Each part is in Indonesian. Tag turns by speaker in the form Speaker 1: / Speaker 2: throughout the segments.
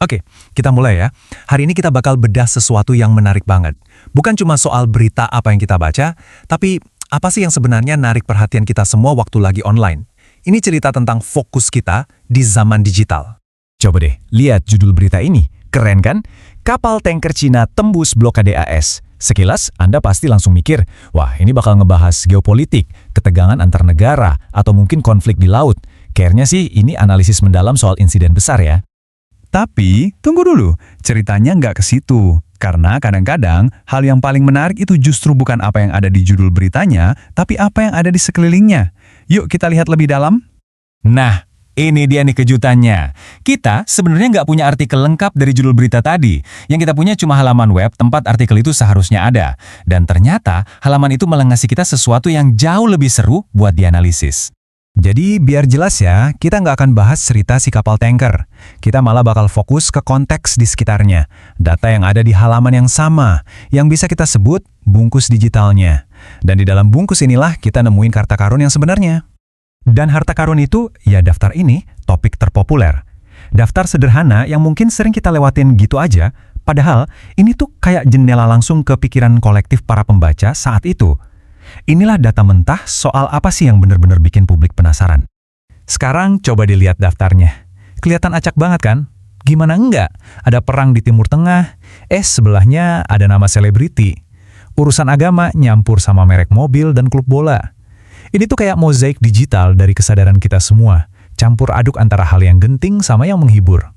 Speaker 1: Oke, kita mulai ya. Hari ini kita bakal bedah sesuatu yang menarik banget. Bukan cuma soal berita apa yang kita baca, tapi apa sih yang sebenarnya narik perhatian kita semua waktu lagi online. Ini cerita tentang fokus kita di zaman digital.
Speaker 2: Coba deh, lihat judul berita ini. Keren kan? Kapal tanker Cina tembus blokade AS. Sekilas, Anda pasti langsung mikir, wah ini bakal ngebahas geopolitik, ketegangan antar negara, atau mungkin konflik di laut. Kayaknya sih ini analisis mendalam soal insiden besar ya.
Speaker 3: Tapi, tunggu dulu, ceritanya nggak ke situ. Karena kadang-kadang, hal yang paling menarik itu justru bukan apa yang ada di judul beritanya, tapi apa yang ada di sekelilingnya. Yuk kita lihat lebih dalam.
Speaker 2: Nah, ini dia nih kejutannya. Kita sebenarnya nggak punya artikel lengkap dari judul berita tadi. Yang kita punya cuma halaman web tempat artikel itu seharusnya ada. Dan ternyata halaman itu malah ngasih kita sesuatu yang jauh lebih seru buat dianalisis.
Speaker 1: Jadi biar jelas ya, kita nggak akan bahas cerita si kapal tanker. Kita malah bakal fokus ke konteks di sekitarnya. Data yang ada di halaman yang sama, yang bisa kita sebut bungkus digitalnya. Dan di dalam bungkus inilah kita nemuin harta karun yang sebenarnya. Dan harta karun itu, ya daftar ini, topik terpopuler. Daftar sederhana yang mungkin sering kita lewatin gitu aja, padahal ini tuh kayak jendela langsung ke pikiran kolektif para pembaca saat itu. Inilah data mentah soal apa sih yang benar-benar bikin publik penasaran. Sekarang coba dilihat daftarnya. Kelihatan acak banget kan? Gimana enggak? Ada perang di Timur Tengah, sebelahnya ada nama selebriti. Urusan agama nyampur sama merek mobil dan klub bola. Ini tuh kayak mozaik digital dari kesadaran kita semua, campur aduk antara hal yang genting sama yang menghibur.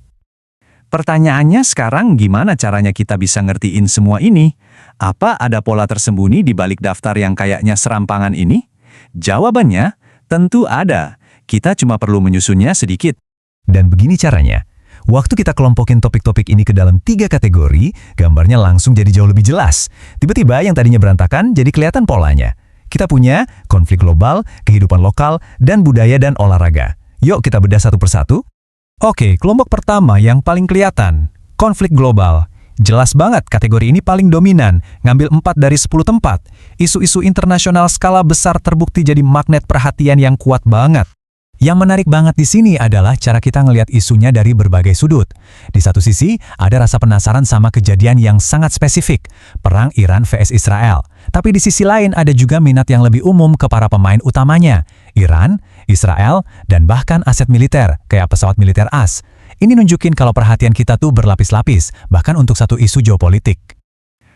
Speaker 3: Pertanyaannya sekarang gimana caranya kita bisa ngertiin semua ini? Apa ada pola tersembunyi di balik daftar yang kayaknya serampangan ini? Jawabannya, tentu ada. Kita cuma perlu menyusunnya sedikit.
Speaker 1: Dan begini caranya. Waktu kita kelompokin topik-topik ini ke dalam 3 kategori, gambarnya langsung jadi jauh lebih jelas. Tiba-tiba yang tadinya berantakan jadi kelihatan polanya. Kita punya konflik global, kehidupan lokal, dan budaya dan olahraga. Yuk kita bedah satu persatu. Oke, kelompok pertama yang paling kelihatan, konflik global. Jelas banget kategori ini paling dominan, ngambil 4 dari 10 tempat. Isu-isu internasional skala besar terbukti jadi magnet perhatian yang kuat banget. Yang menarik banget di sini adalah cara kita ngelihat isunya dari berbagai sudut. Di satu sisi, ada rasa penasaran sama kejadian yang sangat spesifik, perang Iran vs Israel. Tapi di sisi lain ada juga minat yang lebih umum ke para pemain utamanya, Iran, Israel, dan bahkan aset militer, kayak pesawat militer AS. Ini nunjukin kalau perhatian kita tuh berlapis-lapis, bahkan untuk satu isu geopolitik.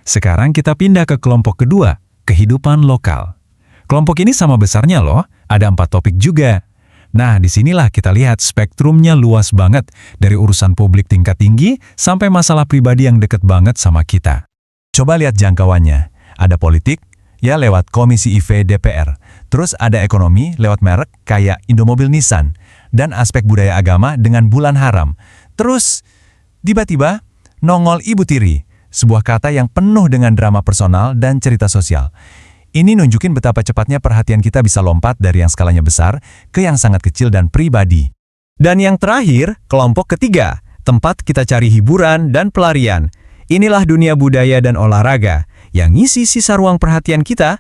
Speaker 1: Sekarang kita pindah ke kelompok kedua, kehidupan lokal. Kelompok ini sama besarnya loh, ada 4 topik juga. Nah, disinilah kita lihat spektrumnya luas banget, dari urusan publik tingkat tinggi sampai masalah pribadi yang deket banget sama kita. Coba lihat jangkauannya. Ada politik, ya lewat Komisi IV DPR. Terus ada ekonomi lewat merek kayak Indomobil Nissan. Dan aspek budaya agama dengan bulan haram. Terus, tiba-tiba nongol Ibu Tiri, sebuah kata yang penuh dengan drama personal dan cerita sosial. Ini nunjukin betapa cepatnya perhatian kita bisa lompat dari yang skalanya besar ke yang sangat kecil dan pribadi. Dan yang terakhir, kelompok ketiga, tempat kita cari hiburan dan pelarian. Inilah dunia budaya dan olahraga, yang ngisi sisa ruang perhatian kita.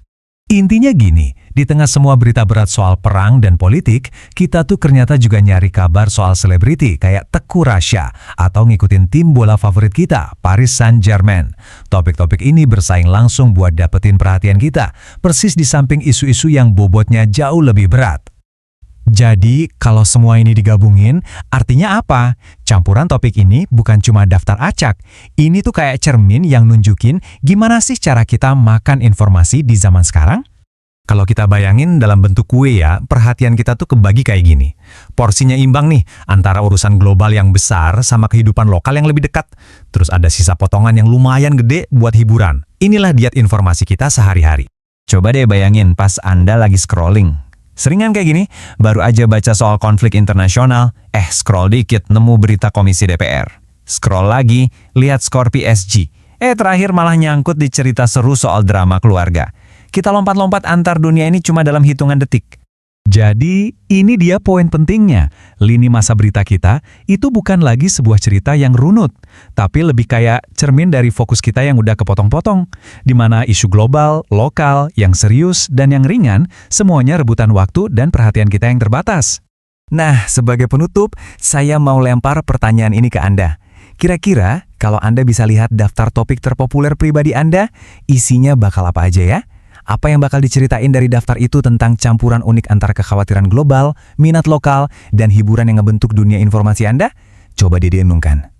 Speaker 1: Intinya gini, di tengah semua berita berat soal perang dan politik, kita tuh ternyata juga nyari kabar soal selebriti kayak Teuku Rasya atau ngikutin tim bola favorit kita, Paris Saint-Germain. Topik-topik ini bersaing langsung buat dapetin perhatian kita, persis di samping isu-isu yang bobotnya jauh lebih berat. Jadi, kalau semua ini digabungin, artinya apa? Campuran topik ini bukan cuma daftar acak. Ini tuh kayak cermin yang nunjukin gimana sih cara kita makan informasi di zaman sekarang? Kalau kita bayangin dalam bentuk kue ya, perhatian kita tuh kebagi kayak gini. Porsinya imbang nih, antara urusan global yang besar sama kehidupan lokal yang lebih dekat. Terus ada sisa potongan yang lumayan gede buat hiburan. Inilah diet informasi kita sehari-hari.
Speaker 3: Coba deh bayangin pas Anda lagi scrolling. Seringan kayak gini, baru aja baca soal konflik internasional, scroll dikit nemu berita Komisi DPR. Scroll lagi, lihat skor PSG. Terakhir malah nyangkut di cerita seru soal drama keluarga. Kita lompat-lompat antar dunia ini cuma dalam hitungan detik.
Speaker 1: Jadi, ini dia poin pentingnya. Lini masa berita kita itu bukan lagi sebuah cerita yang runut, tapi lebih kayak cermin dari fokus kita yang udah kepotong-potong, di mana isu global, lokal, yang serius, dan yang ringan, semuanya rebutan waktu dan perhatian kita yang terbatas. Nah, sebagai penutup, saya mau lempar pertanyaan ini ke Anda. Kira-kira kalau Anda bisa lihat daftar topik terpopuler pribadi Anda, isinya bakal apa aja ya? Apa yang bakal diceritain dari daftar itu tentang campuran unik antara kekhawatiran global, minat lokal, dan hiburan yang ngebentuk dunia informasi Anda? Coba direnungkan.